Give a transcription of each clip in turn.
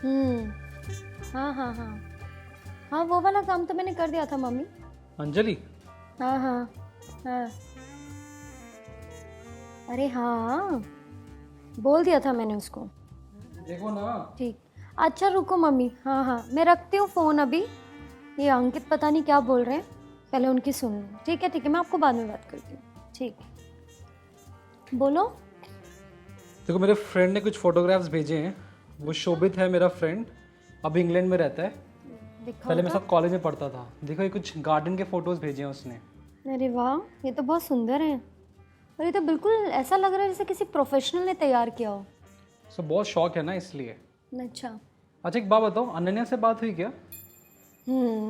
हम्म। हाँ हाँ हाँ। हाँ वो वाला काम तो मैंने कर दिया था मम्मी। अंजलि। हाँ हाँ हाँ। अरे हाँ, बोल दिया था मैंने उसको। देखो ना। ठीक। अच्छा रुको मम्मी, हाँ हाँ मैं रखती हूँ फ़ोन अभी। ये अंकित पता नहीं क्या बोल रहे हैं, पहले उनकी सुन लूँ। ठीक है मैं आपको बाद में बात करती हूँ। ठीक है, बोलो। देखो मेरे फ्रेंड ने कुछ फोटोग्राफ्स भेजे हैं। वो अच्छा, शोभित है मेरा फ्रेंड, अभी इंग्लैंड में रहता है। दिखाओ पहले मेरे तो। साथ कॉलेज में पढ़ता था। देखो ये कुछ गार्डन के फोटोज भेजे हैं उसने। अरे वाह, ये तो बहुत सुंदर है। और ये तो बिल्कुल ऐसा लग रहा है जैसे किसी प्रोफेशनल ने तैयार किया हो। सो बहुत शौक है ना इसलिए। अच्छा। अच्छा एक बात बताओ, अनन्या से बात हुई क्या?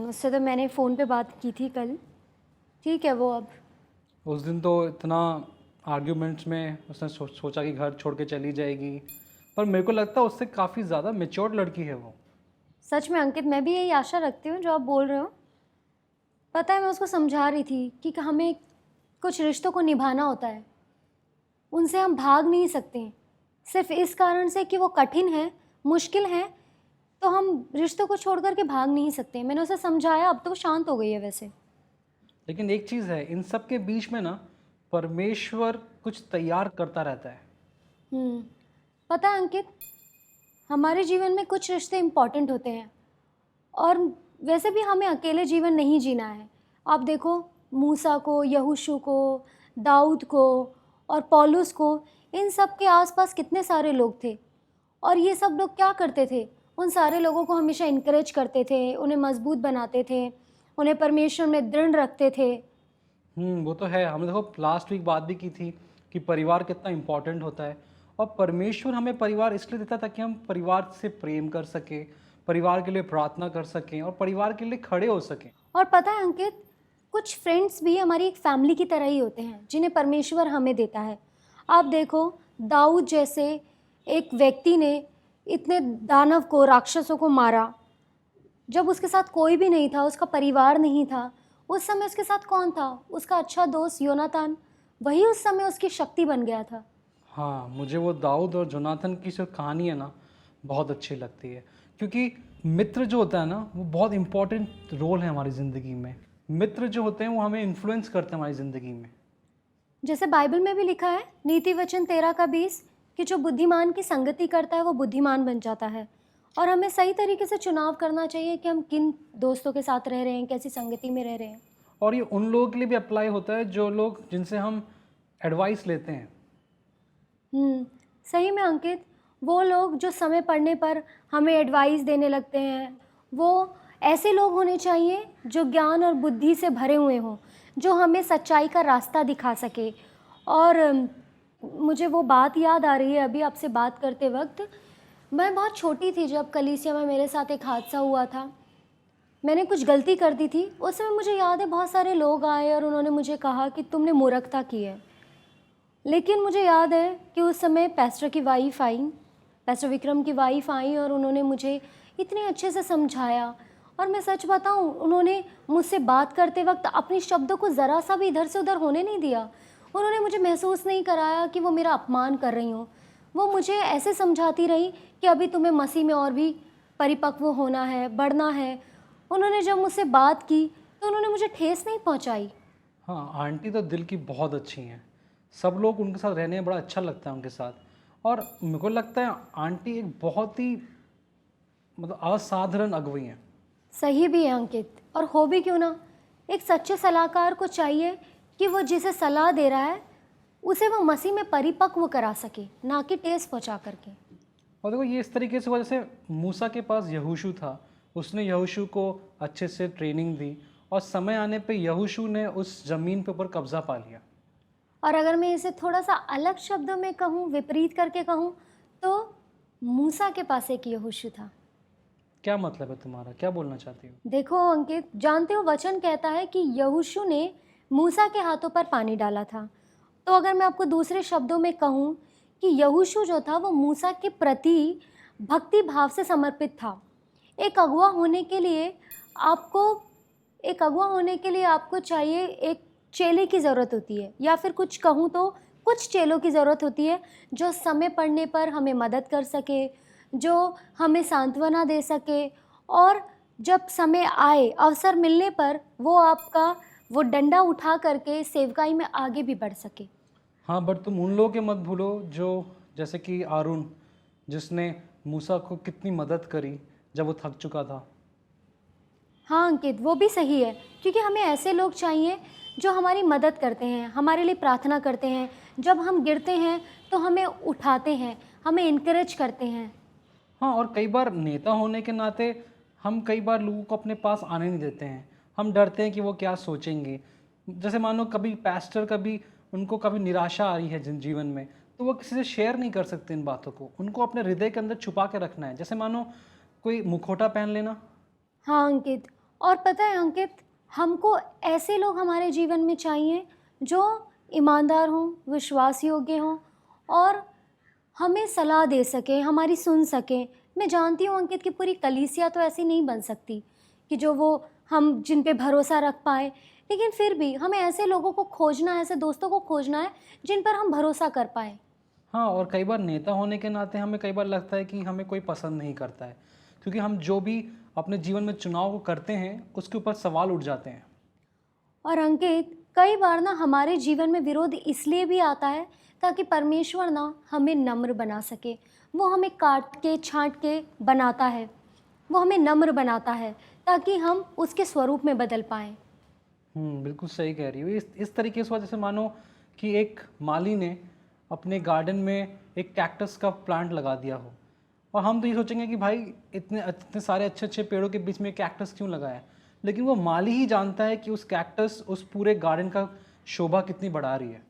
उससे तो मैंने फ़ोन पे बात की थी कल। ठीक है वो अब। उस दिन तो इतना आर्ग्यूमेंट्स में उसने सोचा कि घर छोड़ के चली जाएगी, पर मेरे को लगता है उससे काफ़ी ज़्यादा मेच्योर्ड लड़की है वो। सच में अंकित, मैं भी यही आशा रखती हूँ जो आप बोल रहे हो। पता है मैं उसको समझा रही थी कि हमें कुछ रिश्तों को निभाना होता है, उनसे हम भाग नहीं सकते। सिर्फ इस कारण से कि वो कठिन है, मुश्किल है, तो हम रिश्तों को छोड़ कर के भाग नहीं सकते। मैंने उसे समझाया, अब तो वो शांत हो गई है वैसे। लेकिन एक चीज़ है, इन सब के बीच में ना परमेश्वर कुछ तैयार करता रहता है। हम्म। पता है अंकित, हमारे जीवन में कुछ रिश्ते इम्पॉर्टेंट होते हैं, और वैसे भी हमें अकेले जीवन नहीं जीना है। आप देखो, मूसा को, यहोशू को, दाऊद को और पौलुस को, इन सब के आसपास कितने सारे लोग थे। और ये सब लोग क्या करते थे? उन सारे लोगों को हमेशा इनकरेज करते थे, उन्हें मजबूत बनाते थे, उन्हें परमेश्वर में दृढ़ रखते थे। वो तो है। हमने देखो लास्ट वीक बात भी की थी कि परिवार कितना इम्पोर्टेंट होता है। और परमेश्वर हमें परिवार इसलिए देता है ताकि हम परिवार से प्रेम कर सकें, परिवार के लिए प्रार्थना कर सकें और परिवार के लिए खड़े हो सकें। और पता है अंकित, कुछ फ्रेंड्स भी हमारी एक फैमिली की तरह ही होते हैं जिन्हें परमेश्वर हमें देता है। आप देखो, दाऊद जैसे एक व्यक्ति ने इतने दानव को, राक्षसों को मारा, जब उसके साथ कोई भी नहीं था, उसका परिवार नहीं था। उस समय उसके साथ कौन था? उसका अच्छा दोस्त योनातान। वही उस समय उसकी शक्ति बन गया था। हाँ, मुझे वो दाऊद और जोनाथन की जो कहानी है ना, बहुत अच्छी लगती है। क्योंकि मित्र जो होता है ना, वो बहुत इम्पोर्टेंट रोल है हमारी ज़िंदगी में। मित्र जो होते हैं वो हमें इन्फ्लुएंस करते हैं हमारी ज़िंदगी में। जैसे बाइबल में भी लिखा है, नीति वचन 13 का 20, कि जो बुद्धिमान की संगति करता है वो बुद्धिमान बन जाता है। और हमें सही तरीके से चुनाव करना चाहिए कि हम किन दोस्तों के साथ रह रहे हैं, कैसी संगति में रह रहे हैं। और ये उन लोगों के लिए भी अप्लाई होता है जो लोग जिनसे हम एडवाइस लेते हैं। सही में अंकित, वो लोग जो समय पड़ने पर हमें एडवाइस देने लगते हैं, वो ऐसे लोग होने चाहिए जो ज्ञान और बुद्धि से भरे हुए हों, जो हमें सच्चाई का रास्ता दिखा सके। और मुझे वो बात याद आ रही है अभी आपसे बात करते वक्त। मैं बहुत छोटी थी जब कलीसिया में मेरे साथ एक हादसा हुआ था। मैंने कुछ गलती कर दी थी। उस समय मुझे याद है बहुत सारे लोग आए और उन्होंने मुझे कहा कि तुमने मूर्खता की है। लेकिन मुझे याद है कि उस समय पैस्टर की वाइफ आई, पैस्टर विक्रम की वाइफ आई, और उन्होंने मुझे इतने अच्छे से समझाया। और मैं सच बताऊं, उन्होंने मुझसे बात करते वक्त अपने शब्दों को ज़रा सा भी इधर से उधर होने नहीं दिया। उन्होंने मुझे महसूस नहीं कराया कि वो मेरा अपमान कर रही हों। वो मुझे ऐसे समझाती रही कि अभी तुम्हें मसीह में और भी परिपक्व होना है, बढ़ना है। उन्होंने जब मुझसे बात की तो उन्होंने मुझे ठेस नहीं पहुंचाई। हाँ, आंटी तो दिल की बहुत अच्छी हैं। सब लोग उनके साथ रहने में बड़ा अच्छा लगता है उनके साथ। और मेरे को लगता है आंटी एक बहुत ही मतलब असाधारण अगुवी हैं। सही भी है अंकित, और हो भी क्यों ना। एक सच्चे सलाहकार को चाहिए कि वो जिसे सलाह दे रहा है उसे वो मसीह में परिपक्व करा सके, ना कि ठेस पहुंचा करके। और देखो ये इस तरीके से हुआ जैसे मूसा के पास यहोशू था, उसने यहोशू को अच्छे से ट्रेनिंग दी और समय आने पे यहोशू ने उस ज़मीन पे ऊपर कब्जा पा लिया। और अगर मैं इसे थोड़ा सा अलग शब्दों में कहूँ, विपरीत करके कहूँ, तो मूसा के पास एक यहोशू था। क्या मतलब है तुम्हारा, क्या बोलना चाहती हो? देखो अंकित, जानते हो वचन कहता है कि यहोशू ने मूसा के हाथों पर पानी डाला था। तो अगर मैं आपको दूसरे शब्दों में कहूँ कि यहोशू जो था वो मूसा के प्रति भक्ति भाव से समर्पित था। एक अगुआ होने के लिए आपको एक अगुआ होने के लिए आपको चाहिए, एक चेले की ज़रूरत होती है, या फिर कुछ कहूँ तो कुछ चेलों की ज़रूरत होती है जो समय पड़ने पर हमें मदद कर सके, जो हमें सांत्वना दे सके, और जब समय आए, अवसर मिलने पर वो आपका वो डंडा उठा करके सेवकाई में आगे भी बढ़ सके। हाँ, बट तुम उन लोगों के मत भूलो जो, जैसे कि आरून, जिसने मूसा को कितनी मदद करी जब वो थक चुका था। हाँ अंकित, वो भी सही है, क्योंकि हमें ऐसे लोग चाहिए जो हमारी मदद करते हैं, हमारे लिए प्रार्थना करते हैं, जब हम गिरते हैं तो हमें उठाते हैं, हमें इनकरेज करते हैं। हाँ, और कई बार नेता होने के नाते हम कई बार लोगों को अपने पास आने नहीं देते हैं। हम डरते हैं कि वो क्या सोचेंगे। जैसे मानो कभी पास्टर, कभी उनको कभी निराशा आ रही है जीवन में, तो वो किसी से शेयर नहीं कर सकते इन बातों को। उनको अपने हृदय के अंदर छुपा के रखना है। जैसे मानो कोई मुखौटा पहन लेना। हाँ अंकित, और पता है अंकित, हमको ऐसे लोग हमारे जीवन में चाहिए जो ईमानदार हों, विश्वास योग्य हों, और हमें सलाह दे सकें, हमारी सुन सकें। मैं जानती हूँ अंकित कि पूरी कलीसिया तो ऐसी नहीं बन सकती कि जो वो हम जिन पे भरोसा रख पाए, लेकिन फिर भी हमें ऐसे लोगों को खोजना है, ऐसे दोस्तों को खोजना है जिन पर हम भरोसा कर पाए। हाँ, और कई बार नेता होने के नाते हमें कई बार लगता है कि हमें कोई पसंद नहीं करता है, क्योंकि हम जो भी अपने जीवन में चुनाव को करते हैं उसके ऊपर सवाल उठ जाते हैं। और अंकित, कई बार ना हमारे जीवन में विरोध इसलिए भी आता है ताकि परमेश्वर ना हमें नम्र बना सके। वो हमें काट के छांट के बनाता है, वो हमें नम्र बनाता है ताकि हम उसके स्वरूप में बदल पाएँ। बिल्कुल सही कह रही हो। इस तरीके से जैसे मानो कि एक माली ने अपने गार्डन में एक कैक्टस का प्लांट लगा दिया हो, और हम तो ये सोचेंगे कि भाई इतने इतने सारे अच्छे अच्छे पेड़ों के बीच में कैक्टस क्यों लगाया है, लेकिन वो माली ही जानता है कि उस कैक्टस उस पूरे गार्डन का शोभा कितनी बढ़ा रही है।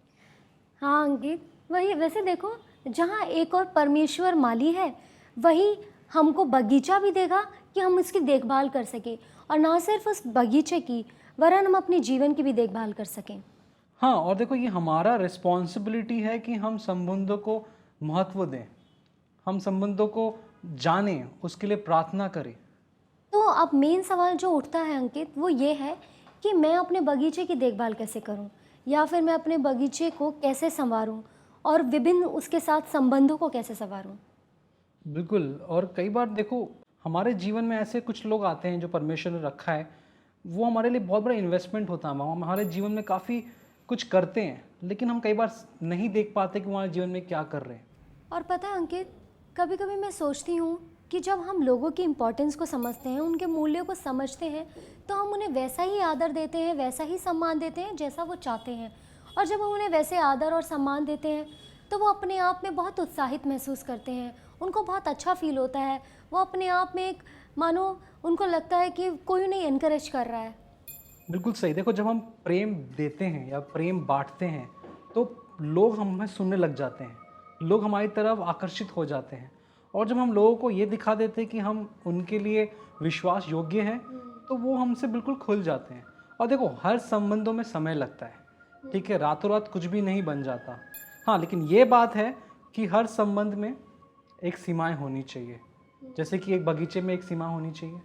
हाँ अंकित, वही वैसे देखो, जहाँ एक और परमेश्वर माली है, वही हमको बगीचा भी देगा कि हम उसकी देखभाल कर सकें, और ना सिर्फ उस बगीचे की, वरन हम अपने जीवन की भी देखभाल कर सकें। हाँ, और देखो ये हमारा रिस्पॉन्सिबिलिटी है कि हम संबंधों को महत्व दें, हम संबंधों को जानें, उसके लिए प्रार्थना करें। तो अब मेन सवाल जो उठता है अंकित, वो ये है कि मैं अपने बगीचे की देखभाल कैसे करूं, या फिर मैं अपने बगीचे को कैसे संवारूं, और विभिन्न उसके साथ संबंधों को कैसे संवारूं। बिल्कुल, और कई बार देखो हमारे जीवन में ऐसे कुछ लोग आते हैं जो परमेश्वर ने रखा है, वो हमारे लिए बहुत बड़ा इन्वेस्टमेंट होता है। हम हमारे जीवन में काफ़ी कुछ करते हैं, लेकिन हम कई बार नहीं देख पाते कि वो हमारे जीवन में क्या कर रहे हैं। और पता है अंकित, कभी कभी मैं सोचती हूँ कि जब हम लोगों की इम्पोर्टेंस को समझते हैं, उनके मूल्यों को समझते हैं, तो हम उन्हें वैसा ही आदर देते हैं, वैसा ही सम्मान देते हैं जैसा वो चाहते हैं। और जब हम उन्हें वैसे आदर और सम्मान देते हैं तो वो अपने आप में बहुत उत्साहित महसूस करते हैं, उनको बहुत अच्छा फील होता है। वो अपने आप में एक, मानो उनको लगता है कि कोई उन्हें इनकरेज कर रहा है। बिल्कुल सही। देखो जब हम प्रेम देते हैं या प्रेम बांटते हैं तो लोग हमें सुनने लग जाते हैं, लोग हमारी तरफ आकर्षित हो जाते हैं। और जब हम लोगों को ये दिखा देते हैं कि हम उनके लिए विश्वास योग्य हैं, तो वो हमसे बिल्कुल खुल जाते हैं। और देखो हर संबंधों में समय लगता है, ठीक है, रातों रात कुछ भी नहीं बन जाता। हाँ, लेकिन ये बात है कि हर संबंध में एक सीमाएं होनी चाहिए, जैसे कि एक बगीचे में एक सीमा होनी चाहिए।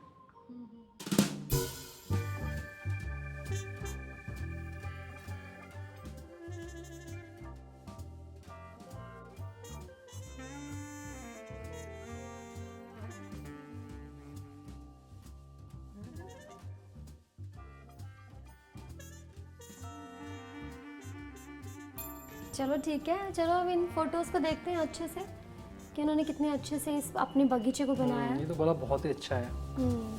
चलो ठीक है, चलो अब इन फोटोज़ को देखते हैं अच्छे से कि उन्होंने कितने अच्छे से इस अपने बगीचे को बनाया है। ये तो बोला बहुत ही अच्छा है। हम्म।